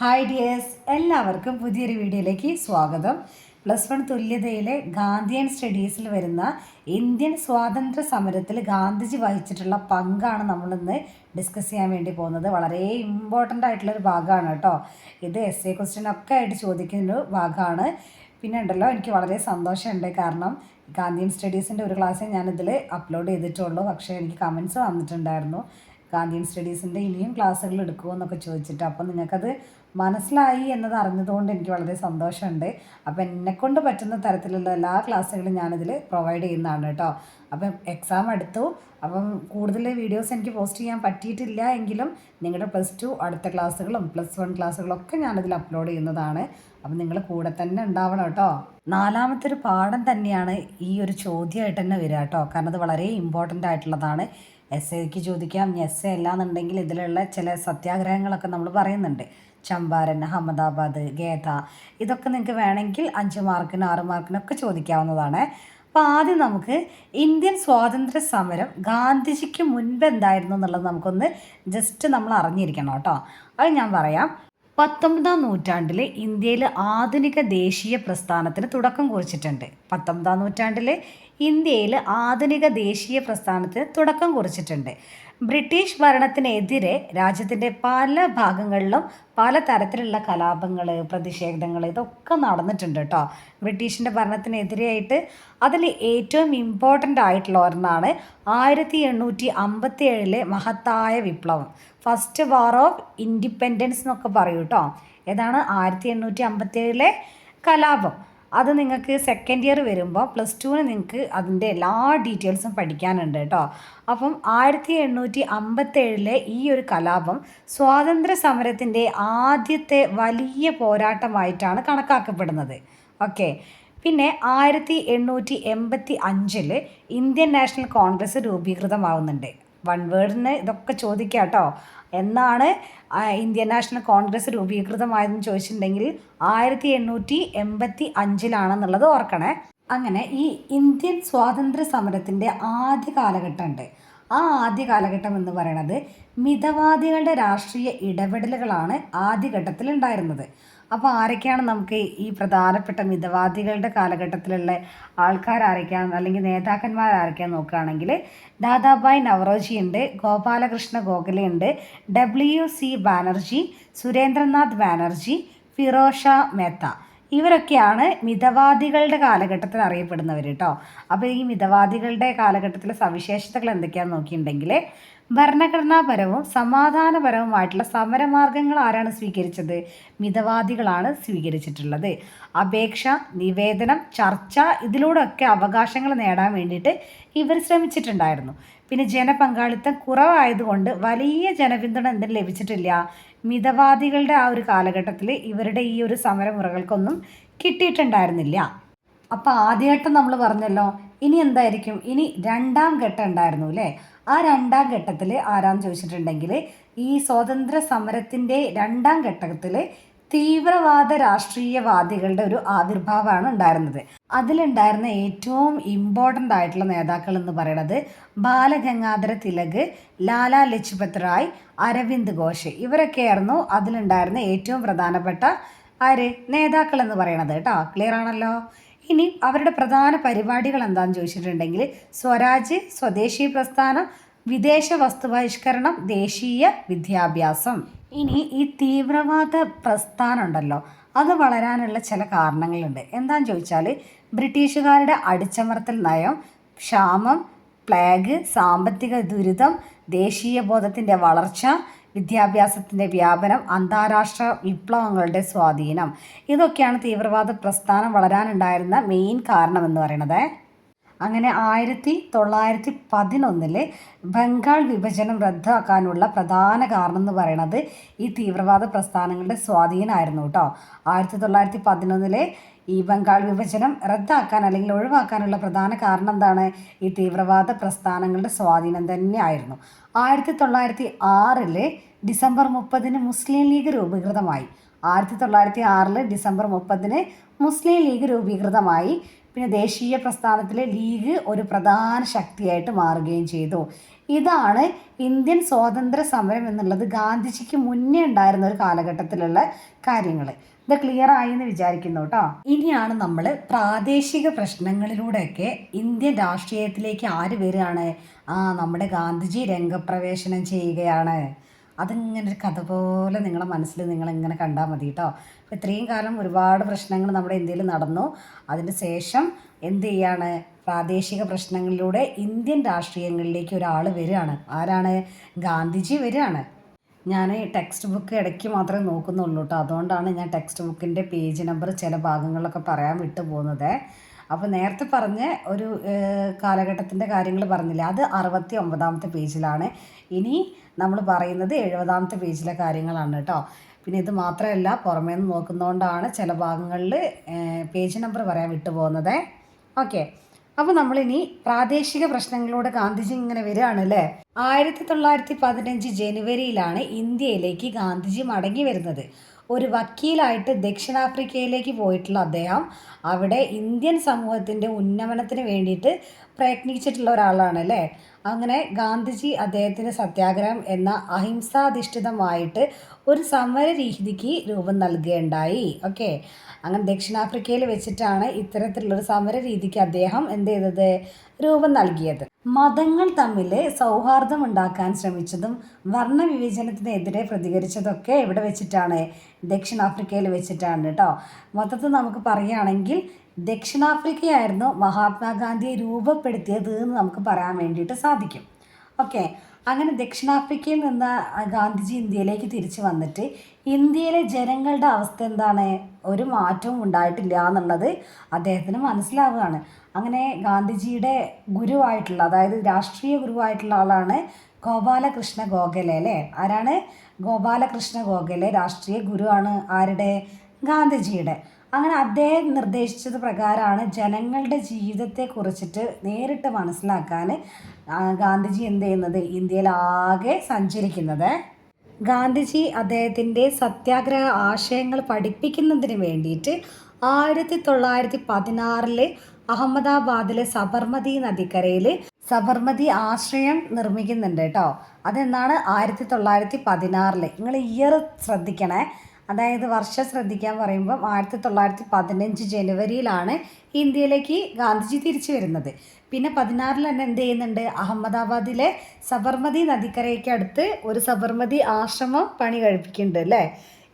Hi dears, എല്ലാവർക്കും പുതിയൊരു വീഡിയോയിലേക്ക് സ്വാഗതം. +1 തുല്യതയിലെ ഗാന്ധിയൻ സ്റ്റഡീസിൽ വരുന്ന ഇന്ത്യൻ സ്വാതന്ത്ര്യ സമരത്തിൽ ഗാന്ധിജി വഹിച്ചിട്ടുള്ള പങ്കാണ് നമ്മളിന്ന് ഡിസ്കസ് ചെയ്യാൻ വേണ്ടി പോകുന്നത്. വളരെ ഇമ്പോർട്ടൻ്റ് ആയിട്ടുള്ളൊരു ഭാഗമാണ് കേട്ടോ. ഇത് എസ് ക്വസ്റ്റ്യനൊക്കെ ആയിട്ട് ചോദിക്കുന്ന ഒരു ഭാഗമാണ്. പിന്നെ ഉണ്ടല്ലോ, എനിക്ക് വളരെ സന്തോഷമുണ്ട്. കാരണം ഗാന്ധിയൻ സ്റ്റഡീസിൻ്റെ ഒരു ക്ലാസ്സേ ഞാനിതിൽ അപ്ലോഡ് ചെയ്തിട്ടുള്ളൂ. പക്ഷേ എനിക്ക് കമൻസ് വന്നിട്ടുണ്ടായിരുന്നു, ഗാന്ധിയൻ സ്റ്റഡീസിൻ്റെ ഇനിയും ക്ലാസ്സുകൾ എടുക്കുമോ എന്നൊക്കെ ചോദിച്ചിട്ട്. അപ്പം നിങ്ങൾക്കത് മനസ്സിലായി എന്നത് അറിഞ്ഞതുകൊണ്ട് എനിക്ക് വളരെ സന്തോഷമുണ്ട്. അപ്പം എന്നെക്കൊണ്ട് പറ്റുന്ന തരത്തിലുള്ള എല്ലാ ക്ലാസ്സുകളും ഞാനിതിൽ പ്രൊവൈഡ് ചെയ്യുന്നതാണ് കേട്ടോ. അപ്പം എക്സാം എടുത്തു, അപ്പം കൂടുതൽ വീഡിയോസ് എനിക്ക് പോസ്റ്റ് ചെയ്യാൻ പറ്റിയിട്ടില്ല എങ്കിലും നിങ്ങളുടെ +2 അടുത്ത ക്ലാസ്സുകളും +1 ക്ലാസ്സുകളൊക്കെ ഞാനിതിൽ അപ്ലോഡ് ചെയ്യുന്നതാണ്. അപ്പം നിങ്ങൾ കൂടെ തന്നെ ഉണ്ടാവണം കേട്ടോ. നാലാമത്തെ ഒരു പാഠം തന്നെയാണ് ഈ ഒരു ചോദ്യമായിട്ട് തന്നെ വരിക കേട്ടോ. കാരണം അത് വളരെ ഇമ്പോർട്ടൻ്റ് ആയിട്ടുള്ളതാണ്. എസ്എക്ക് ചോദിക്കാം. എസ് എ അല്ലാന്നുണ്ടെങ്കിൽ ഇതിലുള്ള ചില സത്യാഗ്രഹങ്ങളൊക്കെ നമ്മൾ പറയുന്നുണ്ട്. ചമ്പാരൻ, അഹമ്മദാബാദ്, ഗേദ, ഇതൊക്കെ നിങ്ങൾക്ക് വേണമെങ്കിൽ 5 മാർക്കിന് 6 മാർക്കിനൊക്കെ ചോദിക്കാവുന്നതാണ്. അപ്പോൾ ആദ്യം നമുക്ക് ഇന്ത്യൻ സ്വാതന്ത്ര്യ സമരം ഗാന്ധിജിക്ക് മുൻപ് എന്തായിരുന്നു എന്നുള്ളത് നമുക്കൊന്ന് ജസ്റ്റ് നമ്മൾ അറിഞ്ഞിരിക്കണം കേട്ടോ. അത് ഞാൻ പറയാം. 19ാം നൂറ്റാണ്ടിൽ ഇന്ത്യയിൽ ആധുനിക ദേശീയ പ്രസ്ഥാനത്തിന് തുടക്കം കുറിച്ചിട്ടുണ്ട്. 19ാം നൂറ്റാണ്ടിൽ ഇന്ത്യയിൽ ആധുനിക ദേശീയ പ്രസ്ഥാനത്തിന് തുടക്കം കുറിച്ചിട്ടുണ്ട്. ബ്രിട്ടീഷ് ഭരണത്തിനെതിരെ രാജ്യത്തിൻ്റെ പല ഭാഗങ്ങളിലും പല തരത്തിലുള്ള കലാപങ്ങൾ, പ്രതിഷേധങ്ങൾ ഇതൊക്കെ നടന്നിട്ടുണ്ട് കേട്ടോ. ബ്രിട്ടീഷിൻ്റെ ഭരണത്തിനെതിരെയായിട്ട് അതിൽ ഏറ്റവും ഇമ്പോർട്ടൻ്റ് ആയിട്ടുള്ള ഒരെണ്ണമാണ് 1857 മഹത്തായ വിപ്ലവം, ഫസ്റ്റ് വാർ ഓഫ് ഇൻഡിപെൻഡൻസ് എന്നൊക്കെ പറയൂ കേട്ടോ. ഏതാണ് 1857 കലാപം. അത് നിങ്ങൾക്ക് സെക്കൻഡ് ഇയർ വരുമ്പോൾ +2 നിങ്ങൾക്ക് അതിൻ്റെ എല്ലാ ഡീറ്റെയിൽസും പഠിക്കാനുണ്ട് കേട്ടോ. അപ്പം 1857 ഈ ഒരു കലാപം സ്വാതന്ത്ര്യ സമരത്തിൻ്റെ ആദ്യത്തെ വലിയ പോരാട്ടമായിട്ടാണ് കണക്കാക്കപ്പെടുന്നത്. ഓക്കെ. പിന്നെ 1885 ഇന്ത്യൻ നാഷണൽ കോൺഗ്രസ് രൂപീകൃതമാവുന്നുണ്ട്. വൺ വേർഡിന് ഇതൊക്കെ ചോദിക്കാം കേട്ടോ. എന്നാണ് ഇന്ത്യൻ നാഷണൽ കോൺഗ്രസ് രൂപീകൃതമായതെന്ന് ചോദിച്ചിട്ടുണ്ടെങ്കിൽ 1885 ഓർക്കണേ. അങ്ങനെ ഈ ഇന്ത്യൻ സ്വാതന്ത്ര്യ സമരത്തിൻ്റെ ആദ്യ കാലഘട്ടം ഉണ്ട്. ആ ആദ്യ കാലഘട്ടം എന്ന് പറയുന്നത് മിതവാദികളുടെ രാഷ്ട്രീയ ഇടപെടലുകളാണ് ആദ്യഘട്ടത്തിൽ ഉണ്ടായിരുന്നത്. അപ്പോൾ ആരൊക്കെയാണ് നമുക്ക് ഈ പ്രധാനപ്പെട്ട മിതവാദികളുടെ കാലഘട്ടത്തിലുള്ള ആൾക്കാരൊക്കെയാണ് അല്ലെങ്കിൽ നേതാക്കന്മാരൊക്കെയാണെന്ന് നോക്കുകയാണെങ്കിൽ ദാദാഭായ് നവറോജി ഉണ്ട്, ഗോപാലകൃഷ്ണ ഗോഖലെ ഉണ്ട്, WC ബാനർജി, സുരേന്ദ്രനാഥ് ബാനർജി, ഫിറോസ് ഷാ മേത്ത. ഇവരൊക്കെയാണ് മിതവാദികളുടെ കാലഘട്ടത്തിൽ അറിയപ്പെടുന്നവർ കേട്ടോ. അപ്പോൾ ഈ മിതവാദികളുടെ കാലഘട്ടത്തിലെ സവിശേഷതകൾ എന്തൊക്കെയാണെന്ന് നോക്കിയിട്ടുണ്ടെങ്കിൽ ഭരണഘടനാപരവും സമാധാനപരവുമായിട്ടുള്ള സമരമാർഗങ്ങൾ ആരാണ് സ്വീകരിച്ചത്? മിതവാദികളാണ് സ്വീകരിച്ചിട്ടുള്ളത്. അപേക്ഷ, നിവേദനം, ചർച്ച, ഇതിലൂടെയൊക്കെ അവകാശങ്ങൾ നേടാൻ വേണ്ടിയിട്ട് ഇവർ ശ്രമിച്ചിട്ടുണ്ടായിരുന്നു. പിന്നെ ജനപങ്കാളിത്തം കുറവായതുകൊണ്ട് വലിയ ജനപിന്തുണ എന്തിനും ലഭിച്ചിട്ടില്ല. മിതവാദികളുടെ ആ ഒരു കാലഘട്ടത്തിൽ ഇവരുടെ ഈ ഒരു സമരമുറകൾക്കൊന്നും കിട്ടിയിട്ടുണ്ടായിരുന്നില്ല. അപ്പോൾ ആദ്യഘട്ടം നമ്മൾ പറഞ്ഞല്ലോ. ഇനി എന്തായിരിക്കും? ഇനി രണ്ടാം ഘട്ടം ഉണ്ടായിരുന്നു അല്ലേ? ആ രണ്ടാം ഘട്ടത്തിൽ ആരാന്ന് ചോദിച്ചിട്ടുണ്ടെങ്കിൽ ഈ സ്വാതന്ത്ര്യ സമരത്തിൻ്റെ രണ്ടാം ഘട്ടത്തിൽ തീവ്രവാദ രാഷ്ട്രീയവാദികളുടെ ഒരു ആവിർഭാവമാണ് ഉണ്ടായിരുന്നത്. അതിലുണ്ടായിരുന്ന ഏറ്റവും ഇമ്പോർട്ടൻ്റ് ആയിട്ടുള്ള നേതാക്കൾ എന്ന് പറയുന്നത് ബാലഗംഗാധര തിലക്, ലാലാ ലജ്പത് റായ്, അരവിന്ദ് ഘോഷ്. ഇവരൊക്കെയായിരുന്നു അതിലുണ്ടായിരുന്ന ഏറ്റവും പ്രധാനപ്പെട്ട നേതാക്കൾ എന്ന് പറയുന്നത് കേട്ടോ. ക്ലിയർ ആണല്ലോ? ഇനി അവരുടെ പ്രധാന പരിപാടികൾ എന്താണെന്ന് ചോദിച്ചിട്ടുണ്ടെങ്കിൽ സ്വരാജ്, സ്വദേശി പ്രസ്ഥാനം, വിദേശ വസ്തുബഹിഷ്കരണം, ദേശീയ വിദ്യാഭ്യാസം. ഇനി ഈ തീവ്രവാദ പ്രസ്ഥാനം ഉണ്ടല്ലോ, അത് വളരാനുള്ള ചില കാരണങ്ങളുണ്ട്. എന്താണെന്ന് ചോദിച്ചാൽ ബ്രിട്ടീഷുകാരുടെ അടിച്ചമർത്തൽ നയം, ക്ഷാമം, പ്ലേഗ്, സാമ്പത്തിക ദുരിതം, ദേശീയ ബോധത്തിൻ്റെ വളർച്ച, വിദ്യാഭ്യാസത്തിൻ്റെ വ്യാപനം, അന്താരാഷ്ട്ര വിപ്ലവങ്ങളുടെ സ്വാധീനം. ഇതൊക്കെയാണ് തീവ്രവാദ പ്രസ്ഥാനം വളരാനുണ്ടായിരുന്ന മെയിൻ കാരണം എന്ന് പറയുന്നത്. അങ്ങനെ 1911 ബംഗാൾ വിഭജനം റദ്ദാക്കാനുള്ള പ്രധാന കാരണം എന്ന് പറയുന്നത് ഈ തീവ്രവാദ പ്രസ്ഥാനങ്ങളുടെ സ്വാധീനമായിരുന്നു കേട്ടോ. 1911 ഈ ബംഗാൾ വിഭജനം റദ്ദാക്കാൻ അല്ലെങ്കിൽ ഒഴിവാക്കാനുള്ള പ്രധാന കാരണം എന്താണ്? ഈ തീവ്രവാദ പ്രസ്ഥാനങ്ങളുടെ സ്വാധീനം തന്നെയായിരുന്നു. 1906 ഡിസംബർ 30 മുസ്ലിം ലീഗ് രൂപീകൃതമായി. 1906 ഡിസംബർ 30 മുസ്ലിം ലീഗ് രൂപീകൃതമായി. പിന്നെ ദേശീയ പ്രസ്ഥാനത്തിലെ ലീഗ് ഒരു പ്രധാന ശക്തിയായിട്ട് മാറുകയും ചെയ്തു. ഇതാണ് ഇന്ത്യൻ സ്വാതന്ത്ര്യ സമരം എന്നുള്ളത് ഗാന്ധിജിക്ക് മുന്നേ ഉണ്ടായിരുന്ന ഒരു കാലഘട്ടത്തിലുള്ള കാര്യങ്ങൾ. ഇത് ക്ലിയർ ആയി എന്ന് വിചാരിക്കുന്നു കേട്ടോ. ഇനിയാണ് നമ്മൾ പ്രാദേശിക പ്രശ്നങ്ങളിലൂടെയൊക്കെ ഇന്ത്യൻ രാഷ്ട്രീയത്തിലേക്ക് ആര് വരികയാണ്? നമ്മുടെ ഗാന്ധിജി രംഗപ്രവേശനം ചെയ്യുകയാണ്. അതിങ്ങനെ ഒരു കഥ പോലെ നിങ്ങളുടെ മനസ്സിൽ നിങ്ങളിങ്ങനെ കണ്ടാൽ മതി കേട്ടോ. അപ്പോൾ ഇത്രയും കാലം ഒരുപാട് പ്രശ്നങ്ങൾ നമ്മുടെ ഇന്ത്യയിൽ നടന്നു. അതിന് ശേഷം എന്ത് ചെയ്യാണ്? പ്രാദേശിക പ്രശ്നങ്ങളിലൂടെ ഇന്ത്യൻ രാഷ്ട്രീയങ്ങളിലേക്ക് ഒരാൾ വരികയാണ്. ആരാണ്? ഗാന്ധിജി വരികയാണ്. ഞാൻ ടെക്സ്റ്റ് ബുക്ക് ഇടയ്ക്ക് മാത്രമേ നോക്കുന്നുള്ളൂ കേട്ടോ. അതുകൊണ്ടാണ് ഞാൻ ടെക്സ്റ്റ് ബുക്കിൻ്റെ പേജ് നമ്പർ ചില ഭാഗങ്ങളിലൊക്കെ പറയാൻ വിട്ടു പോകുന്നത്. അപ്പോൾ നേരത്തെ പറഞ്ഞ ഒരു കാലഘട്ടത്തിൻ്റെ കാര്യങ്ങൾ പറഞ്ഞില്ലേ, അത് 69ാമത്തെ പേജിലാണ്. ഇനി നമ്മൾ പറയുന്നത് 70ാമത്തെ പേജിലെ കാര്യങ്ങളാണ് കേട്ടോ. പിന്നെ ഇത് മാത്രമല്ല, പുറമേ നിന്ന് നോക്കുന്നതുകൊണ്ടാണ് ചില ഭാഗങ്ങളിൽ പേജ് നമ്പർ പറയാൻ വിട്ടു പോകുന്നത്. ഓക്കെ, അപ്പോൾ നമ്മളിനി പ്രാദേശിക പ്രശ്നങ്ങളോട് ഗാന്ധിജി ഇങ്ങനെ വരികയാണല്ലേ. 1915 ജനുവരിയിലാണ് ഇന്ത്യയിലേക്ക് ഗാന്ധിജി മടങ്ങി വരുന്നത്. ഒരു വക്കീലായിട്ട് ദക്ഷിണാഫ്രിക്കയിലേക്ക് പോയിട്ടുള്ള അദ്ദേഹം അവിടെ ഇന്ത്യൻ സമൂഹത്തിൻ്റെ ഉന്നമനത്തിന് വേണ്ടിയിട്ട് പ്രയത്നിച്ചിട്ടുള്ള ഒരാളാണ് അല്ലേ. അങ്ങനെ ഗാന്ധിജി അദ്ദേഹത്തിന് സത്യാഗ്രഹം എന്ന അഹിംസാധിഷ്ഠിതമായിട്ട് ഒരു സമര രീതിക്ക് രൂപം നൽകുകയുണ്ടായി. ഓക്കെ, അങ്ങനെ ദക്ഷിണാഫ്രിക്കയിൽ വെച്ചിട്ടാണ് ഇത്തരത്തിലുള്ളൊരു സമര രീതിക്ക് അദ്ദേഹം എന്ത് ചെയ്തത്? രൂപം നൽകിയത്. മതങ്ങൾ തമ്മിൽ സൗഹാർദ്ദം ഉണ്ടാക്കാൻ ശ്രമിച്ചതും വർണ്ണവിവേചനത്തിനെതിരെ പ്രതികരിച്ചതൊക്കെ എവിടെ വെച്ചിട്ടാണ്? ദക്ഷിണാഫ്രിക്കയിൽ വെച്ചിട്ടാണ് കേട്ടോ. മൊത്തത്തിൽ നമുക്ക് പറയുകയാണെങ്കിൽ ദക്ഷിണാഫ്രിക്കയായിരുന്നു മഹാത്മാഗാന്ധിയെ രൂപപ്പെടുത്തിയത് എന്ന് നമുക്ക് പറയാൻ വേണ്ടിയിട്ട് സാധിക്കും. ഓക്കെ, അങ്ങനെ ദക്ഷിണാഫ്രിക്കയിൽ നിന്ന് ഗാന്ധിജി ഇന്ത്യയിലേക്ക് തിരിച്ചു വന്നിട്ട് ഇന്ത്യയിലെ ജനങ്ങളുടെ അവസ്ഥ എന്താണ്? ഒരു മാറ്റവും ഉണ്ടായിട്ടില്ല എന്നുള്ളത് അദ്ദേഹത്തിന് മനസ്സിലാവുകയാണ്. അങ്ങനെ ഗാന്ധിജിയുടെ ഗുരുവായിട്ടുള്ള, അതായത് രാഷ്ട്രീയ ഗുരുവായിട്ടുള്ള ആളാണ് ഗോപാലകൃഷ്ണ ഗോഖലെ അല്ലേ. ആരാണ്? ഗോപാലകൃഷ്ണ ഗോഖലെ രാഷ്ട്രീയ ഗുരുവാണ്. ആരുടെ? ഗാന്ധിജിയുടെ. അങ്ങനെ അദ്ദേഹം നിർദ്ദേശിച്ചത് പ്രകാരമാണ് ജനങ്ങളുടെ ജീവിതത്തെക്കുറിച്ചിട്ട് നേരിട്ട് മനസ്സിലാക്കാൻ ഗാന്ധിജി എന്ത് ചെയ്യുന്നത്? ഇന്ത്യയിലാകെ സഞ്ചരിക്കുന്നത്. ഗാന്ധിജി അദ്ദേഹത്തിൻ്റെ സത്യാഗ്രഹ ആശയങ്ങൾ പഠിപ്പിക്കുന്നതിന് വേണ്ടിയിട്ട് 1916 അഹമ്മദാബാദിലെ സബർമതി നദിക്കരയിൽ സബർമതി ആശ്രയം നിർമ്മിക്കുന്നുണ്ട് കേട്ടോ. അതെന്നാണ് 1916. നിങ്ങൾ ഇയർ ശ്രദ്ധിക്കണേ, അതായത് വർഷം ശ്രദ്ധിക്കാൻ പറയുമ്പം 1915 ജനുവരിയിലാണ് ഇന്ത്യയിലേക്ക് ഗാന്ധിജി തിരിച്ചു വരുന്നത്. പിന്നെ 16 തന്നെ എന്ത് ചെയ്യുന്നുണ്ട്? അഹമ്മദാബാദിലെ സബർമതി നദിക്കരയ്ക്ക് അടുത്ത് ഒരു സബർമതി ആശ്രമം പണി കഴിപ്പിക്കുന്നുണ്ട് അല്ലേ.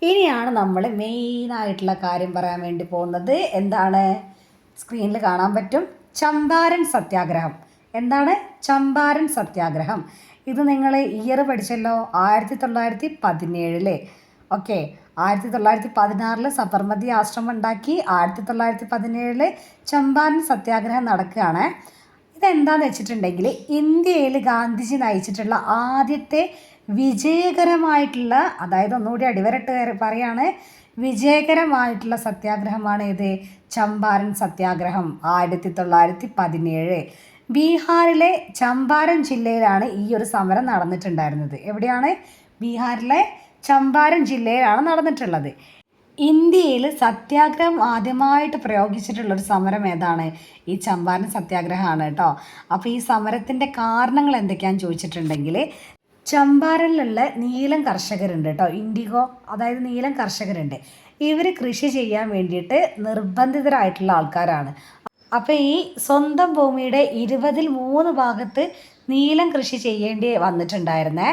ഇനിയാണ് നമ്മൾ മെയിനായിട്ടുള്ള കാര്യം പറയാൻ വേണ്ടി പോകുന്നത്. എന്താണ്? സ്ക്രീനിൽ കാണാൻ പറ്റും, ചമ്പാരൻ സത്യാഗ്രഹം. എന്താണ് ചമ്പാരൻ സത്യാഗ്രഹം? ഇത് നിങ്ങൾ ഇയർ പഠിച്ചല്ലോ, 1917. ഓക്കെ, 1916 സബർമതി ആശ്രമം ഉണ്ടാക്കി, 1917 ചമ്പാരൻ സത്യാഗ്രഹം നടക്കുകയാണ്. ഇതെന്താണെന്ന് വെച്ചിട്ടുണ്ടെങ്കിൽ ഇന്ത്യയിൽ ഗാന്ധിജി നയിച്ചിട്ടുള്ള ആദ്യത്തെ വിജയകരമായിട്ടുള്ള, അതായത് ഒന്നുകൂടി അടിവരട്ട് പറയാണ്, വിജയകരമായിട്ടുള്ള സത്യാഗ്രഹമാണ് ഇത് ചമ്പാരൻ സത്യാഗ്രഹം 1917. ബീഹാറിലെ ചമ്പാരൻ ജില്ലയിലാണ് ഈ ഒരു സമരം നടന്നിട്ടുണ്ടായിരുന്നത്. എവിടെയാണ്? ബീഹാറിലെ ചമ്പാരൻ ജില്ലയിലാണ് നടന്നിട്ടുള്ളത്. ഇന്ത്യയിൽ സത്യാഗ്രഹം ആദ്യമായിട്ട് പ്രയോഗിച്ചിട്ടുള്ളൊരു സമരം ഏതാണ്? ഈ ചമ്പാരൻ സത്യാഗ്രഹമാണ് കേട്ടോ. അപ്പോൾ ഈ സമരത്തിൻ്റെ കാരണങ്ങൾ എന്തൊക്കെയാണെന്ന് ചോദിച്ചിട്ടുണ്ടെങ്കിൽ, ചമ്പാരനിലുള്ള നീലം കർഷകരുണ്ട് കേട്ടോ, ഇൻഡിഗോ, അതായത് നീലം കർഷകരുണ്ട്. ഇവർ കൃഷി ചെയ്യാൻ വേണ്ടിയിട്ട് നിർബന്ധിതരായിട്ടുള്ള ആൾക്കാരാണ്. അപ്പോൾ ഈ സ്വന്തം ഭൂമിയുടെ 3 ഭാഗത്ത് നീലം കൃഷി ചെയ്യേണ്ടി വന്നിട്ടുണ്ടായിരുന്നേ.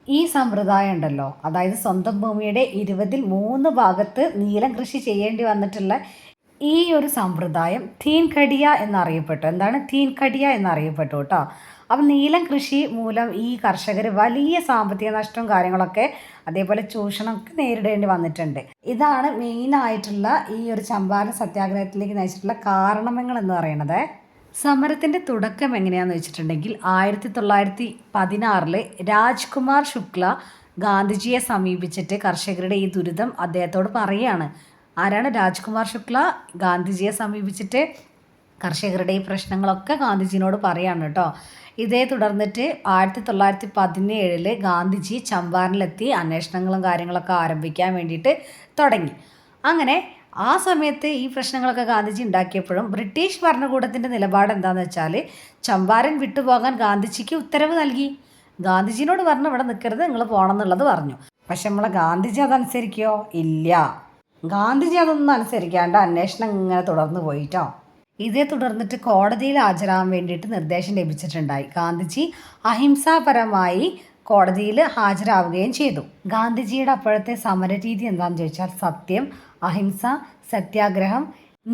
ഈ സമ്പ്രദായം ഉണ്ടല്ലോ, അതായത് സ്വന്തം ഭൂമിയുടെ 3 ഭാഗത്ത് നീലം കൃഷി ചെയ്യേണ്ടി വന്നിട്ടുള്ള ഈ ഒരു സമ്പ്രദായം തീൻകടിയ എന്നറിയപ്പെട്ടു. എന്താണ്? തീൻകടിയ എന്നറിയപ്പെട്ടു കേട്ടോ. അപ്പം നീലം കൃഷി മൂലം ഈ കർഷകർ വലിയ സാമ്പത്തിക നഷ്ടവും കാര്യങ്ങളൊക്കെ, അതേപോലെ ചൂഷണമൊക്കെ നേരിടേണ്ടി വന്നിട്ടുണ്ട്. ഇതാണ് മെയിനായിട്ടുള്ള ഈ ഒരു ചമ്പാരൻ സത്യാഗ്രഹത്തിലേക്ക് നയിച്ചിട്ടുള്ള കാരണങ്ങൾ എന്ന് പറയുന്നത്. സമരത്തിൻ്റെ തുടക്കം എങ്ങനെയാണെന്ന് വെച്ചിട്ടുണ്ടെങ്കിൽ 1916 രാജ്കുമാർ ശുക്ല ഗാന്ധിജിയെ സമീപിച്ചിട്ട് കർഷകരുടെ ഈ ദുരിതം അദ്ദേഹത്തോട് പറയുകയാണ്. ആരാണ്? രാജ്കുമാർ ശുക്ല ഗാന്ധിജിയെ സമീപിച്ചിട്ട് കർഷകരുടെ ഈ പ്രശ്നങ്ങളൊക്കെ ഗാന്ധിജിനോട് പറയാണ് കേട്ടോ. ഇതേ തുടർന്നിട്ട് 1917 ഗാന്ധിജി ചമ്പാരനിലെത്തി അന്വേഷണങ്ങളും കാര്യങ്ങളൊക്കെ ആരംഭിക്കാൻ വേണ്ടിയിട്ട് തുടങ്ങി. അങ്ങനെ ആ സമയത്ത് ഈ പ്രശ്നങ്ങളൊക്കെ ഗാന്ധിജി ഉണ്ടാക്കിയപ്പോഴും ബ്രിട്ടീഷ് ഭരണകൂടത്തിൻ്റെ നിലപാട് എന്താണെന്ന് വെച്ചാൽ ചമ്പാരൻ വിട്ടുപോകാൻ ഗാന്ധിജിക്ക് ഉത്തരവ് നൽകി. ഗാന്ധിജിനോട് പറഞ്ഞു ഇവിടെ നിൽക്കരുത്, നിങ്ങൾ പോകണം എന്നുള്ളത് പറഞ്ഞു. പക്ഷെ നമ്മളെ ഗാന്ധിജി അതനുസരിക്കോ? ഇല്ല. ഗാന്ധിജി അതൊന്നും അനുസരിക്കാണ്ട് അന്വേഷണം ഇങ്ങനെ തുടർന്ന് പോയിട്ടോ. ഇതേ തുടർന്നിട്ട് കോടതിയിൽ ഹാജരാകാൻ വേണ്ടിയിട്ട് നിർദ്ദേശം ലഭിച്ചിട്ടുണ്ടായി. ഗാന്ധിജി അഹിംസാപരമായി കോടതിയിൽ ഹാജരാവുകയും ചെയ്തു. ഗാന്ധിജിയുടെ അപ്പോഴത്തെ സമരരീതി എന്താണെന്ന് ചോദിച്ചാൽ സത്യം, അഹിംസ, സത്യാഗ്രഹം.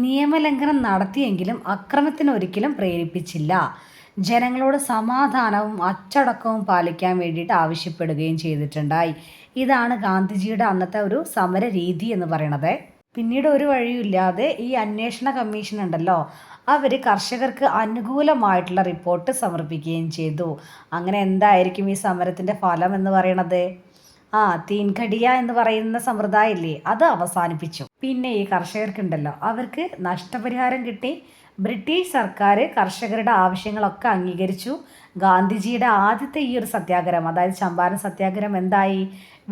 നിയമലംഘനം നടത്തിയെങ്കിലും അക്രമത്തിന് ഒരിക്കലും പ്രേരിപ്പിച്ചില്ല. ജനങ്ങളോട് സമാധാനവും അച്ചടക്കവും പാലിക്കാൻ വേണ്ടിയിട്ട് ആവശ്യപ്പെടുകയും ചെയ്തിട്ടുണ്ടായി. ഇതാണ് ഗാന്ധിജിയുടെ അന്നത്തെ ഒരു സമര രീതി എന്ന് പറയുന്നത്. പിന്നീട് ഒരു വഴിയില്ലാതെ ഈ അന്വേഷണ കമ്മീഷൻ ഉണ്ടല്ലോ, അവർ കർഷകർക്ക് അനുകൂലമായിട്ടുള്ള റിപ്പോർട്ട് സമർപ്പിക്കുകയും ചെയ്തു. അങ്ങനെ എന്തായിരിക്കും ഈ സമരത്തിൻ്റെ ഫലം എന്ന് പറയണത്? തീൻകടിയ എന്ന് പറയുന്ന സമ്പ്രദായമില്ലേ, അത് അവസാനിപ്പിച്ചു. പിന്നെ ഈ കർഷകർക്കുണ്ടല്ലോ, അവർക്ക് നഷ്ടപരിഹാരം കിട്ടി. ബ്രിട്ടീഷ് സർക്കാർ കർഷകരുടെ ആവശ്യങ്ങളൊക്കെ അംഗീകരിച്ചു. ഗാന്ധിജിയുടെ ആദ്യത്തെ ഈ ഒരു സത്യാഗ്രഹം, അതായത് ചമ്പാരൻ സത്യാഗ്രഹം എന്തായി?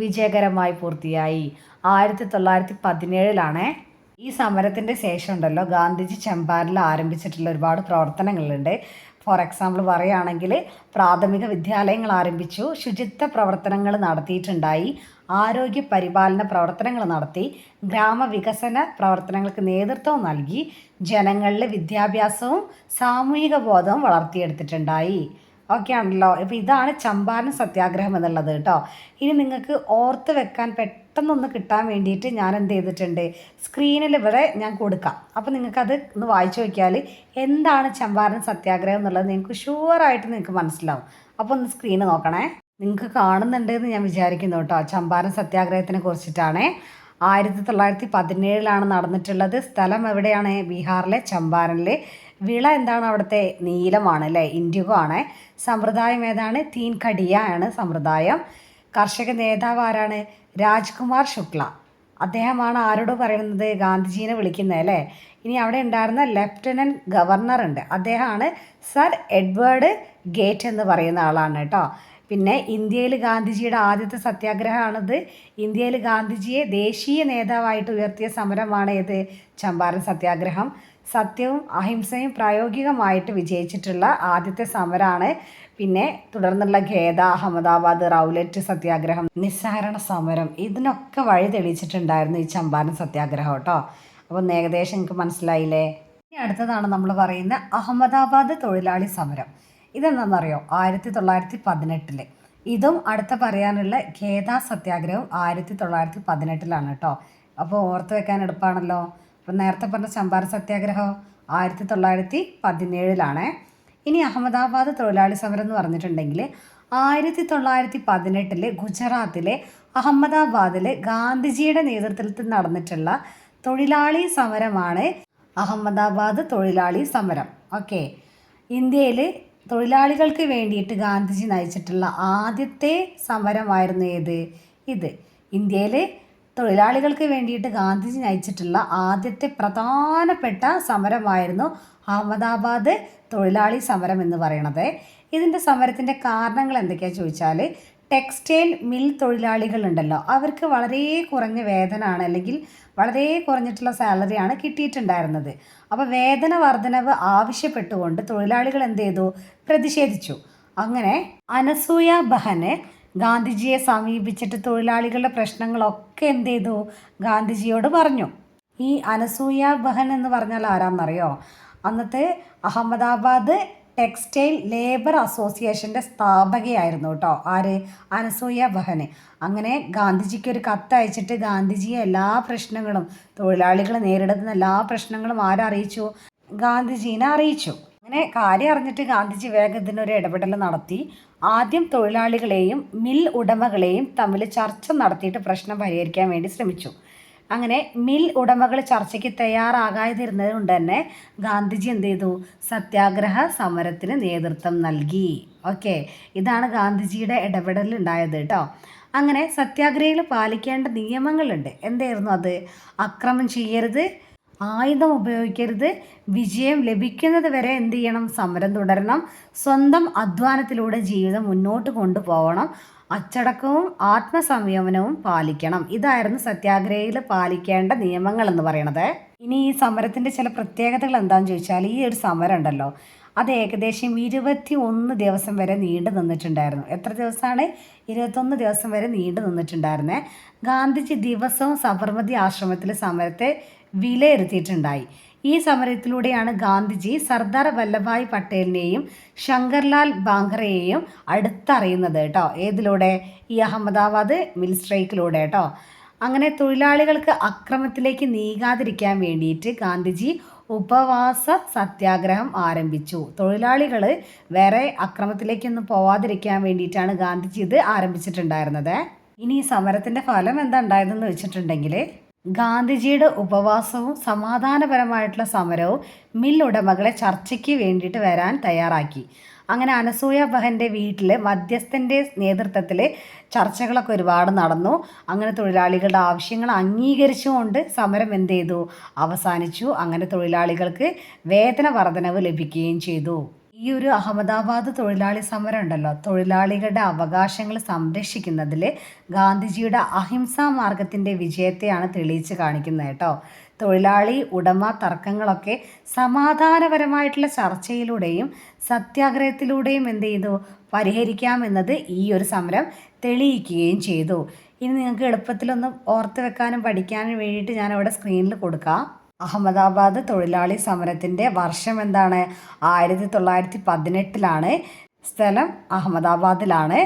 വിജയകരമായി പൂർത്തിയായി. 1917 ഈ സമരത്തിൻ്റെ ശേഷം ഉണ്ടല്ലോ ഗാന്ധിജി ചമ്പാരനിൽ ആരംഭിച്ചിട്ടുള്ള ഒരുപാട് പ്രവർത്തനങ്ങളുണ്ട്. ഫോർ എക്സാമ്പിൾ പറയുകയാണെങ്കിൽ പ്രാഥമിക വിദ്യാലയങ്ങൾ ആരംഭിച്ചു, ശുചിത്വ പ്രവർത്തനങ്ങൾ നടത്തിയിട്ടുണ്ടായി, ആരോഗ്യ പരിപാലന പ്രവർത്തനങ്ങൾ നടത്തി, ഗ്രാമവികസന പ്രവർത്തനങ്ങൾക്ക് നേതൃത്വം നൽകി, ജനങ്ങളിൽ വിദ്യാഭ്യാസവും സാമൂഹിക ബോധവും വളർത്തിയെടുത്തിട്ടുണ്ടായി. ഓക്കെ ആണല്ലോ. ഇപ്പോൾ ഇതാണ് ചമ്പാരൻ സത്യാഗ്രഹം എന്നുള്ളത് കേട്ടോ. ഇനി നിങ്ങൾക്ക് ഓർത്ത് വെക്കാൻ പെട്ടെന്നൊന്ന് കിട്ടാൻ വേണ്ടിയിട്ട് ഞാൻ എന്ത് ചെയ്തിട്ടുണ്ട്, സ്ക്രീനിൽ ഇവിടെ ഞാൻ കൊടുക്കാം. അപ്പോൾ നിങ്ങൾക്കത് ഒന്ന് വായിച്ചു നോക്കിയാൽ എന്താണ് ചമ്പാരൻ സത്യാഗ്രഹം എന്നുള്ളത് നിങ്ങൾക്ക് ഷുവറായിട്ട് നിങ്ങൾക്ക് മനസ്സിലാവും. അപ്പോൾ ഒന്ന് സ്ക്രീന് നോക്കണേ. നിങ്ങൾക്ക് കാണുന്നുണ്ട് എന്ന് ഞാൻ വിചാരിക്കുന്നു കേട്ടോ. ചമ്പാരൻ സത്യാഗ്രഹത്തിനെ കുറിച്ചിട്ടാണ്. 1917 നടന്നിട്ടുള്ളത്. സ്ഥലം എവിടെയാണ്? ബീഹാറിലെ ചമ്പാരനിൽ. വിള എന്താണ് അവിടുത്തെ? നീലമാണ് അല്ലേ, ഇൻഡിഗോ ആണ്. സമ്പ്രദായം ഏതാണ്? തീൻകടിയ ആണ് സമ്പ്രദായം. കർഷക നേതാവ് ആരാണ്? രാജ്കുമാർ ശുക്ല. അദ്ദേഹമാണ് ആരോട് പറയുന്നത്? ഗാന്ധിജീനെ വിളിക്കുന്നത് അല്ലേ. ഇനി അവിടെ ഉണ്ടായിരുന്ന ലെഫ്റ്റനൻറ്റ് ഗവർണർ ഉണ്ട്, അദ്ദേഹമാണ് സർ എഡ്വേർഡ് ഗേറ്റ് എന്ന് പറയുന്ന ആളാണ് കേട്ടോ. പിന്നെ ഇന്ത്യയിൽ ഗാന്ധിജിയുടെ ആദ്യത്തെ സത്യാഗ്രഹമാണിത്. ഇന്ത്യയിൽ ഗാന്ധിജിയെ ദേശീയ നേതാവായിട്ട് ഉയർത്തിയ സമരമാണ് ഏത്? ചമ്പാരൻ സത്യാഗ്രഹം. സത്യവും അഹിംസയും പ്രായോഗികമായിട്ട് വിജയിച്ചിട്ടുള്ള ആദ്യത്തെ സമരമാണ്. പിന്നെ തുടർന്നുള്ള ഖേദ, അഹമ്മദാബാദ്, റൗലറ്റ് സത്യാഗ്രഹം, നിസ്സഹരണ സമരം, ഇതിനൊക്കെ വഴി തെളിയിച്ചിട്ടുണ്ടായിരുന്നു ഈ ചമ്പാരൻ സത്യാഗ്രഹം കേട്ടോ. അപ്പോൾ ഏകദേശം നിങ്ങൾക്ക് മനസ്സിലായില്ലേ? ഇനി അടുത്തതാണ് നമ്മൾ പറയുന്ന അഹമ്മദാബാദ് തൊഴിലാളി സമരം. ഇതെന്താണെന്നറിയോ? 1918. ഇതും അടുത്ത പറയാനുള്ള ഖേദ സത്യാഗ്രഹവും 1918 കേട്ടോ. അപ്പോൾ ഓർത്ത് വെക്കാൻ എളുപ്പമാണല്ലോ. അപ്പം നേരത്തെ പറഞ്ഞ ചമ്പാരൻ സത്യാഗ്രഹം 1917. ഇനി അഹമ്മദാബാദ് തൊഴിലാളി സമരം എന്ന് പറഞ്ഞിട്ടുണ്ടെങ്കിൽ 1918 ഗുജറാത്തിലെ അഹമ്മദാബാദിൽ ഗാന്ധിജിയുടെ നേതൃത്വത്തിൽ നടന്നിട്ടുള്ള തൊഴിലാളി സമരമാണ് അഹമ്മദാബാദ് തൊഴിലാളി സമരം. ഓക്കെ. ഇന്ത്യയിൽ തൊഴിലാളികൾക്ക് വേണ്ടിയിട്ട് ഗാന്ധിജി നയിച്ചിട്ടുള്ള ആദ്യത്തെ സമരമായിരുന്നു ഏത്? ഇത്. ഇന്ത്യയിൽ തൊഴിലാളികൾക്ക് വേണ്ടിയിട്ട് ഗാന്ധിജി നയിച്ചിട്ടുള്ള ആദ്യത്തെ പ്രധാനപ്പെട്ട സമരമായിരുന്നു അഹമ്മദാബാദ് തൊഴിലാളി സമരം എന്ന് പറയുന്നത്. ഇതിൻ്റെ സമരത്തിൻ്റെ കാരണങ്ങൾ എന്തൊക്കെയാണെന്ന് ചോദിച്ചാൽ, ടെക്സ്റ്റൈൽ മിൽ തൊഴിലാളികളുണ്ടല്ലോ, അവർക്ക് വളരെ കുറഞ്ഞ വേതനമാണ്, അല്ലെങ്കിൽ വളരെ കുറഞ്ഞിട്ടുള്ള സാലറിയാണ് കിട്ടിയിട്ടുണ്ടായിരുന്നത്. അപ്പോൾ വേതന വർധനവ് ആവശ്യപ്പെട്ടുകൊണ്ട് തൊഴിലാളികൾ എന്ത് ചെയ്തു? പ്രതിഷേധിച്ചു. അങ്ങനെ അനസൂയ ബഹന് ഗാന്ധിജിയെ സമീപിച്ചിട്ട് തൊഴിലാളികളുടെ പ്രശ്നങ്ങളൊക്കെ എന്ത് ചെയ്തു? ഗാന്ധിജിയോട് പറഞ്ഞു. ഈ അനസൂയ ബഹൻ എന്ന് പറഞ്ഞാൽ ആരാന്നറിയോ? അന്നത്തെ അഹമ്മദാബാദ് ടെക്സ്റ്റൈൽ ലേബർ അസോസിയേഷൻ്റെ സ്ഥാപകയായിരുന്നു കേട്ടോ. ആര്? അനസൂയ ബഹന്. അങ്ങനെ ഗാന്ധിജിക്ക് ഒരു കത്ത് അയച്ചിട്ട് ഗാന്ധിജിയെ എല്ലാ പ്രശ്നങ്ങളും, തൊഴിലാളികൾ നേരിടുന്ന എല്ലാ പ്രശ്നങ്ങളും ആരറിയിച്ചു? ഗാന്ധിജീനെ അറിയിച്ചു. അങ്ങനെ കാര്യം അറിഞ്ഞിട്ട് ഗാന്ധിജി വേഗം ഇതിനൊരു ഇടപെടൽ നടത്തി. ആദ്യം തൊഴിലാളികളെയും മിൽ ഉടമകളെയും തമ്മിൽ ചർച്ച നടത്തിയിട്ട് പ്രശ്നം പരിഹരിക്കാൻ വേണ്ടി ശ്രമിച്ചു. അങ്ങനെ മിൽ ഉടമകൾ ചർച്ചയ്ക്ക് തയ്യാറാകാതിരുന്നത് കൊണ്ട് തന്നെ ഗാന്ധിജി എന്ത് ചെയ്തു? സത്യാഗ്രഹ സമരത്തിന് നേതൃത്വം നൽകി. ഓക്കെ, ഇതാണ് ഗാന്ധിജിയുടെ ഇടപെടൽ ഉണ്ടായത് കേട്ടോ. അങ്ങനെ സത്യാഗ്രഹികൾ പാലിക്കേണ്ട നിയമങ്ങളുണ്ട്. എന്തായിരുന്നു അത്? അക്രമം ചെയ്യരുത്, ആയുധം ഉപയോഗിക്കരുത്, വിജയം ലഭിക്കുന്നത് വരെ എന്ത് ചെയ്യണം? സമരം തുടരണം, സ്വന്തം അധ്വാനത്തിലൂടെ ജീവിതം മുന്നോട്ട് കൊണ്ടുപോകണം, അച്ചടക്കവും ആത്മസംയമനവും പാലിക്കണം. ഇതായിരുന്നു സത്യാഗ്രഹയിൽ പാലിക്കേണ്ട നിയമങ്ങൾ എന്ന് പറയുന്നത്. ഇനി ഈ സമരത്തിൻ്റെ ചില പ്രത്യേകതകൾ എന്താണെന്ന് ചോദിച്ചാൽ, ഈ ഒരു സമരം ഉണ്ടല്ലോ, അത് ഏകദേശം 21 ദിവസം വരെ നീണ്ടു നിന്നിട്ടുണ്ടായിരുന്നു. എത്ര ദിവസമാണ്? 21 ദിവസം വരെ നീണ്ടു നിന്നിട്ടുണ്ടായിരുന്നേ. ഗാന്ധിജി ദിവസവും സബർമതി ആശ്രമത്തിൽ സമരത്തെ വിലയിരുത്തിയിട്ടുണ്ടായി. ഈ സമരത്തിലൂടെയാണ് ഗാന്ധിജി സർദാർ വല്ലഭായ് പട്ടേലിനെയും ശങ്കർലാൽ ബാങ്കറയെയും അടുത്തറിയുന്നത് കേട്ടോ. ഏതിലൂടെ? ഈ അഹമ്മദാബാദ് മിൽ സ്ട്രൈക്കിലൂടെ കേട്ടോ. അങ്ങനെ തൊഴിലാളികൾക്ക് അക്രമത്തിലേക്ക് നീങ്ങാതിരിക്കാൻ വേണ്ടിയിട്ട് ഗാന്ധിജി ഉപവാസ സത്യാഗ്രഹം ആരംഭിച്ചു. തൊഴിലാളികൾ വേറെ അക്രമത്തിലേക്കൊന്നും പോവാതിരിക്കാൻ വേണ്ടിയിട്ടാണ് ഗാന്ധിജി ഇത് ആരംഭിച്ചിട്ടുണ്ടായിരുന്നത്. ഇനി ഈ സമരത്തിൻ്റെ ഫലം എന്താ ഉണ്ടായതെന്ന് വെച്ചിട്ടുണ്ടെങ്കിൽ, ഗാന്ധിജിയുടെ ഉപവാസവും സമാധാനപരമായിട്ടുള്ള സമരവും മിൽ ഉടമകളെ ചർച്ചയ്ക്ക് വേണ്ടിയിട്ട് വരാൻ തയ്യാറാക്കി. അങ്ങനെ അനസൂയ ബഹൻ്റെ വീട്ടിൽ മധ്യസ്ഥൻ്റെ നേതൃത്വത്തിൽ ചർച്ചകളൊക്കെ ഒരുപാട് നടന്നു. അങ്ങനെ തൊഴിലാളികളുടെ ആവശ്യങ്ങൾ അംഗീകരിച്ചുകൊണ്ട് സമരം എന്ത് ചെയ്തു? അവസാനിച്ചു. അങ്ങനെ തൊഴിലാളികൾക്ക് വേതന വർധനവ് ലഭിക്കുകയും ചെയ്തു. ഈ ഒരു അഹമ്മദാബാദ് തൊഴിലാളി സമരം ഉണ്ടല്ലോ, തൊഴിലാളികളുടെ അവകാശങ്ങൾ സംരക്ഷിക്കുന്നതിൽ ഗാന്ധിജിയുടെ അഹിംസാ മാർഗത്തിൻ്റെ വിജയത്തെയാണ് തെളിയിച്ച് കാണിക്കുന്നത് കേട്ടോ. തൊഴിലാളി ഉടമ തർക്കങ്ങളൊക്കെ സമാധാനപരമായിട്ടുള്ള ചർച്ചയിലൂടെയും സത്യാഗ്രഹത്തിലൂടെയും എന്ത് ചെയ്തു? പരിഹരിക്കാമെന്നത് ഈ ഒരു സമരം തെളിയിക്കുകയും ചെയ്തു. ഇനി നിങ്ങൾക്ക് എളുപ്പത്തിലൊന്ന് ഓർത്ത് വെക്കാനും പഠിക്കാനും വേണ്ടിയിട്ട് ഞാനവിടെ സ്ക്രീനിൽ കൊടുക്കാം. അഹമ്മദാബാദ് തൊഴിലാളി സമരത്തിൻ്റെ വർഷം എന്താണ്? 1918. സ്ഥലം അഹമ്മദാബാദിലാണ്.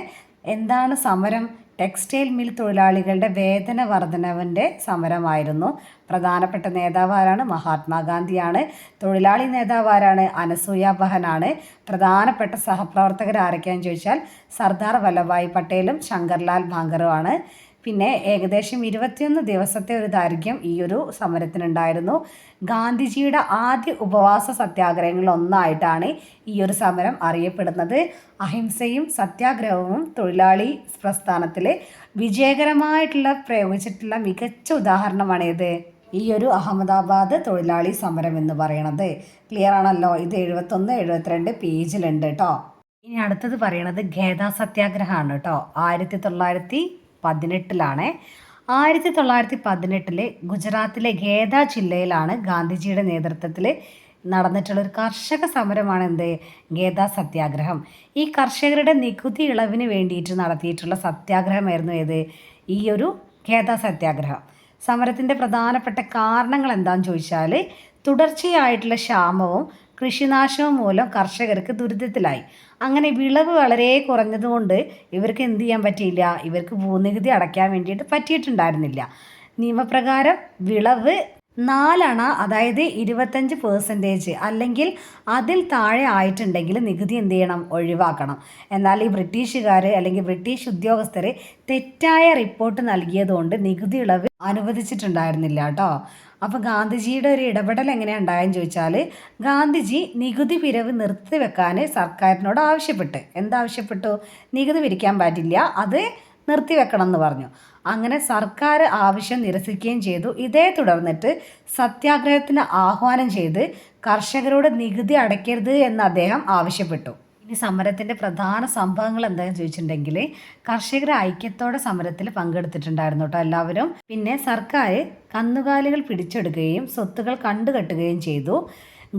എന്താണ് സമരം? ടെക്സ്റ്റൈൽ മിൽ തൊഴിലാളികളുടെ വേതന വർധനവിൻ്റെ സമരമായിരുന്നു. പ്രധാനപ്പെട്ട നേതാവ് ആരാണ്? മഹാത്മാഗാന്ധിയാണ്. തൊഴിലാളി നേതാവ് ആരാണ്? അനസൂയ ബഹനാണ്. പ്രധാനപ്പെട്ട സഹപ്രവർത്തകർ ആരൊക്കെയാണെന്ന് ചോദിച്ചാൽ സർദാർ വല്ലഭായ് പട്ടേലും ശങ്കർലാൽ ബാങ്കറുമാണ്. പിന്നെ ഏകദേശം 21 ദിവസത്തെ ഒരു ദൈർഘ്യം ഈ ഒരു സമരത്തിനുണ്ടായിരുന്നു. ഗാന്ധിജിയുടെ ആദ്യ ഉപവാസ സത്യാഗ്രഹങ്ങളിൽ ഒന്നായിട്ടാണ് ഈ ഒരു സമരം അറിയപ്പെടുന്നത്. അഹിംസയും സത്യാഗ്രഹവും തൊഴിലാളി പ്രസ്ഥാനത്തിൽ വിജയകരമായിട്ടുള്ള പ്രയോഗിച്ചിട്ടുള്ള മികച്ച ഉദാഹരണമാണ് ഇത്, ഈ ഒരു അഹമ്മദാബാദ് തൊഴിലാളി സമരം എന്ന് പറയുന്നത്. ക്ലിയർ ആണല്ലോ? ഇത് 71, 72 പേജിലുണ്ട് കേട്ടോ. ഇനി അടുത്തത് പറയണത് ഖേദ സത്യാഗ്രഹമാണ് കേട്ടോ. 1918. 1918 ഗുജറാത്തിലെ ഖേദ ജില്ലയിലാണ് ഗാന്ധിജിയുടെ നേതൃത്വത്തിൽ നടന്നിട്ടുള്ളൊരു കർഷക സമരമാണ് എന്ത്? ഖേദ സത്യാഗ്രഹം. ഈ കർഷകരുടെ നികുതി ഇളവിന് വേണ്ടിയിട്ട് നടത്തിയിട്ടുള്ള സത്യാഗ്രഹമായിരുന്നു ഏത്? ഈ ഒരു ഖേദ സത്യാഗ്രഹം. സമരത്തിൻ്റെ പ്രധാനപ്പെട്ട കാരണങ്ങൾ എന്താണെന്ന് ചോദിച്ചാൽ, തുടർച്ചയായിട്ടുള്ള ക്ഷാമവും കൃഷിനാശവും മൂലം കർഷകർക്ക് ദുരിതത്തിലായി. അങ്ങനെ വിളവ് വളരെ കുറഞ്ഞതുകൊണ്ട് ഇവർക്ക് എന്ത് ചെയ്യാൻ പറ്റിയില്ല? ഇവർക്ക് ഭൂനികുതി അടയ്ക്കാൻ വേണ്ടിയിട്ട് പറ്റിയിട്ടുണ്ടായിരുന്നില്ല. നിയമപ്രകാരം വിളവ് 4 അണ, അതായത് 25% അല്ലെങ്കിൽ അതിൽ താഴെ ആയിട്ടുണ്ടെങ്കിൽ നികുതി എന്ത് ചെയ്യണം? ഒഴിവാക്കണം. എന്നാൽ ഈ ബ്രിട്ടീഷുകാർ അല്ലെങ്കിൽ ബ്രിട്ടീഷ് ഉദ്യോഗസ്ഥർ തെറ്റായ റിപ്പോർട്ട് നൽകിയതുകൊണ്ട് നികുതി ഇളവ് അനുവദിച്ചിട്ടുണ്ടായിരുന്നില്ല കേട്ടോ. അപ്പോൾ ഗാന്ധിജിയുടെ ഒരു ഇടപെടൽ എങ്ങനെയാണ് ഉണ്ടായെന്ന് ചോദിച്ചാൽ, ഗാന്ധിജി നികുതി പിരിവ് നിർത്തിവെക്കാൻ സർക്കാരിനോട് ആവശ്യപ്പെട്ടു. എന്താവശ്യപ്പെട്ടു? നികുതി പിരിക്കാൻ പറ്റില്ല, അത് നിർത്തിവെക്കണം എന്ന് പറഞ്ഞു. അങ്ങനെ സർക്കാർ ആവശ്യം നിരസിക്കുകയും ചെയ്തു. ഇതേ തുടർന്നിട്ട് സത്യാഗ്രഹത്തിന് ആഹ്വാനം ചെയ്ത് കർഷകരോട് നികുതി അടയ്ക്കരുത് എന്ന് അദ്ദേഹം ആവശ്യപ്പെട്ടു. ഇനി സമരത്തിൻ്റെ പ്രധാന സംഭവങ്ങൾ എന്താണെന്ന് ചോദിച്ചിട്ടുണ്ടെങ്കിൽ, കർഷകർ ഐക്യത്തോടെ സമരത്തിൽ പങ്കെടുത്തിട്ടുണ്ടായിരുന്നു കേട്ടോ എല്ലാവരും. പിന്നെ സർക്കാർ കന്നുകാലികൾ പിടിച്ചെടുക്കുകയും സ്വത്തുകൾ കണ്ടുകെട്ടുകയും ചെയ്തു.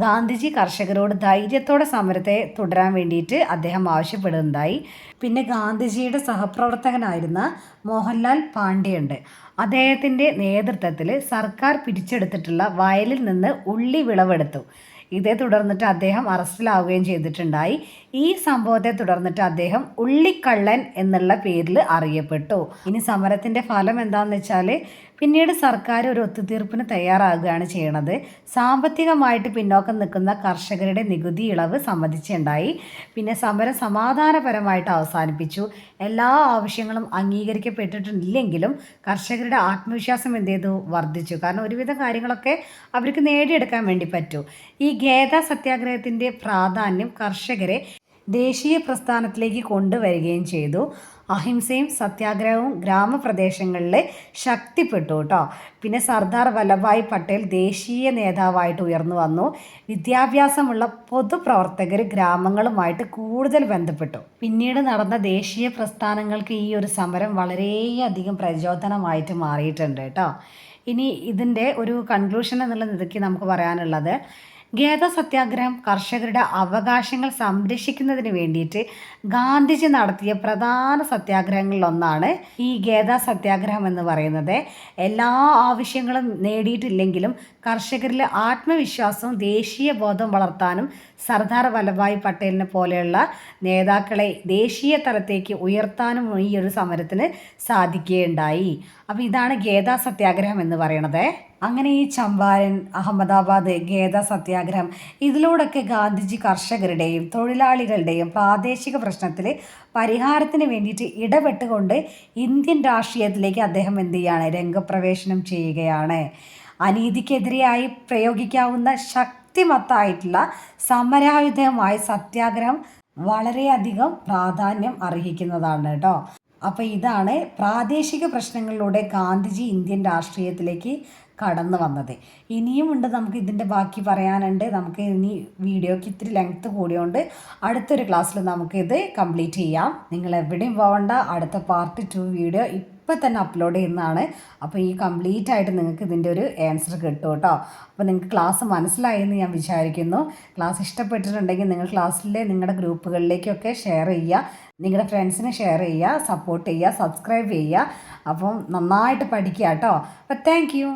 ഗാന്ധിജി കർഷകരോട് ധൈര്യത്തോടെ സമരത്തെ തുടരാൻ വേണ്ടിയിട്ട് അദ്ദേഹം ആവശ്യപ്പെടുന്നുണ്ടായി. പിന്നെ ഗാന്ധിജിയുടെ സഹപ്രവർത്തകനായിരുന്ന മോഹൻലാൽ പാണ്ഡെയുണ്ട്. അദ്ദേഹത്തിൻ്റെ നേതൃത്വത്തിൽ സർക്കാർ പിടിച്ചെടുത്തിട്ടുള്ള വയലിൽ നിന്ന് ഉള്ളി വിളവെടുത്തു. ഇതേ തുടർന്നിട്ട് അദ്ദേഹം അറസ്റ്റിലാവുകയും ചെയ്തിട്ടുണ്ടായി. ഈ സംഭവത്തെ തുടർന്നിട്ട് അദ്ദേഹം ഉള്ളിക്കള്ളൻ എന്നുള്ള പേരിൽ അറിയപ്പെട്ടു. ഇനി സമരത്തിൻ്റെ ഫലം എന്താണെന്ന് വെച്ചാൽ, പിന്നീട് സർക്കാർ ഒരു ഒത്തുതീർപ്പിന് തയ്യാറാകുകയാണ് ചെയ്യണത്. സാമ്പത്തികമായിട്ട് പിന്നോക്കം നിൽക്കുന്ന കർഷകരുടെ നികുതി ഇളവ് സമ്മതിച്ചുണ്ടായി. പിന്നെ സമരം സമാധാനപരമായിട്ട് അവസാനിപ്പിച്ചു. എല്ലാ ആവശ്യങ്ങളും അംഗീകരിക്കപ്പെട്ടിട്ടില്ലെങ്കിലും കർഷകരുടെ ആത്മവിശ്വാസം എന്ത് ചെയ്തു? വർദ്ധിച്ചു. കാരണം ഒരുവിധം കാര്യങ്ങളൊക്കെ അവർക്ക് നേടിയെടുക്കാൻ വേണ്ടി പറ്റൂ. ഈ ഖേദ സത്യാഗ്രഹത്തിൻ്റെ പ്രാധാന്യം കർഷകരെ ദേശീയ പ്രസ്ഥാനത്തിലേക്ക് കൊണ്ടുവരികയും ചെയ്തു. അഹിംസയും സത്യാഗ്രഹവും ഗ്രാമപ്രദേശങ്ങളിൽ ശക്തിപ്പെട്ടു കേട്ടോ. പിന്നെ സർദാർ വല്ലഭായ് പട്ടേൽ ദേശീയ നേതാവായിട്ട് ഉയർന്നു വന്നു. വിദ്യാഭ്യാസമുള്ള പൊതുപ്രവർത്തകർ ഗ്രാമങ്ങളുമായിട്ട് കൂടുതൽ ബന്ധപ്പെട്ടു. പിന്നീട് നടന്ന ദേശീയ പ്രസ്ഥാനങ്ങൾക്ക് ഈ ഒരു സമരം വളരെയധികം പ്രചോദനമായിട്ട് മാറിയിട്ടുണ്ട് കേട്ടോ. ഇനി ഇതിൻ്റെ ഒരു കൺക്ലൂഷൻ എന്നുള്ള നിലയ്ക്ക് നമുക്ക് പറയാനുള്ളത്, ഖേദ സത്യാഗ്രഹം കർഷകരുടെ അവകാശങ്ങൾ സംരക്ഷിക്കുന്നതിന് വേണ്ടിയിട്ട് ഗാന്ധിജി നടത്തിയ പ്രധാന സത്യാഗ്രഹങ്ങളിലൊന്നാണ് ഈ ഖേദ സത്യാഗ്രഹം എന്ന് പറയുന്നത്. എല്ലാ ആവശ്യങ്ങളും നേടിയിട്ടില്ലെങ്കിലും കർഷകരിൽ ആത്മവിശ്വാസവും ദേശീയ ബോധവും വളർത്താനും സർദാർ വല്ലഭായ് പട്ടേലിനെ പോലെയുള്ള നേതാക്കളെ ദേശീയ തലത്തേക്ക് ഉയർത്താനും ഈ ഒരു സമരത്തിന് സാധിക്കുകയുണ്ടായി. അപ്പോൾ ഇതാണ് ഖേദ സത്യാഗ്രഹം എന്ന് പറയുന്നത്. അങ്ങനെ ഈ ചമ്പാരൻ, അഹമ്മദാബാദ് ഖേദ സത്യാഗ്രഹം, ഇതിലൂടെയൊക്കെ ഗാന്ധിജി കർഷകരുടെയും തൊഴിലാളികളുടെയും പ്രാദേശിക പ്രശ്നത്തിൽ പരിഹാരത്തിന് വേണ്ടിയിട്ട് ഇടപെട്ടുകൊണ്ട് ഇന്ത്യൻ രാഷ്ട്രീയത്തിലേക്ക് അദ്ദേഹം എന്ത് ചെയ്യാണ്, രംഗപ്രവേശനം ചെയ്യുകയാണ്. അനീതിക്കെതിരെയായി പ്രയോഗിക്കാവുന്ന ശക്തിമത്തായിട്ടുള്ള സമരായുധമായ സത്യാഗ്രഹം വളരെയധികം പ്രാധാന്യം അർഹിക്കുന്നതാണ് കേട്ടോ. അപ്പോൾ ഇതാണ് പ്രാദേശിക പ്രശ്നങ്ങളിലൂടെ ഗാന്ധിജി ഇന്ത്യൻ രാഷ്ട്രീയത്തിലേക്ക് കടന്നു വന്നത്. ഇനിയും ഉണ്ട്, നമുക്ക് ഇതിൻ്റെ ബാക്കി പറയാനുണ്ട്. നമുക്ക് ഇനി വീഡിയോയ്ക്ക് ഇത്തിരി ലെങ്ത്ത് കൂടിയോണ്ട് അടുത്തൊരു ക്ലാസ്സിൽ നമുക്കിത് കംപ്ലീറ്റ് ചെയ്യാം. നിങ്ങൾ എവിടെയും പോകണ്ട, അടുത്ത പാർട്ട് 2 വീഡിയോ ഇപ്പം തന്നെ അപ്ലോഡ് ചെയ്യുന്നതാണ്. അപ്പോൾ ഈ കംപ്ലീറ്റ് ആയിട്ട് നിങ്ങൾക്ക് ഇതിൻ്റെ ഒരു ആൻസർ കിട്ടും കേട്ടോ. അപ്പോൾ നിങ്ങൾക്ക് ക്ലാസ് മനസ്സിലായെന്ന് ഞാൻ വിചാരിക്കുന്നു. ക്ലാസ് ഇഷ്ടപ്പെട്ടിട്ടുണ്ടെങ്കിൽ നിങ്ങൾ ക്ലാസ്സിലെ നിങ്ങളുടെ ഗ്രൂപ്പുകളിലേക്കൊക്കെ ഷെയർ ചെയ്യുക, നിങ്ങളുടെ ഫ്രണ്ട്സിന് ഷെയർ ചെയ്യുക, സപ്പോർട്ട് ചെയ്യുക, സബ്സ്ക്രൈബ് ചെയ്യുക. അപ്പം നന്നായിട്ട് പഠിക്കുക കേട്ടോ. അപ്പോൾ താങ്ക് യു.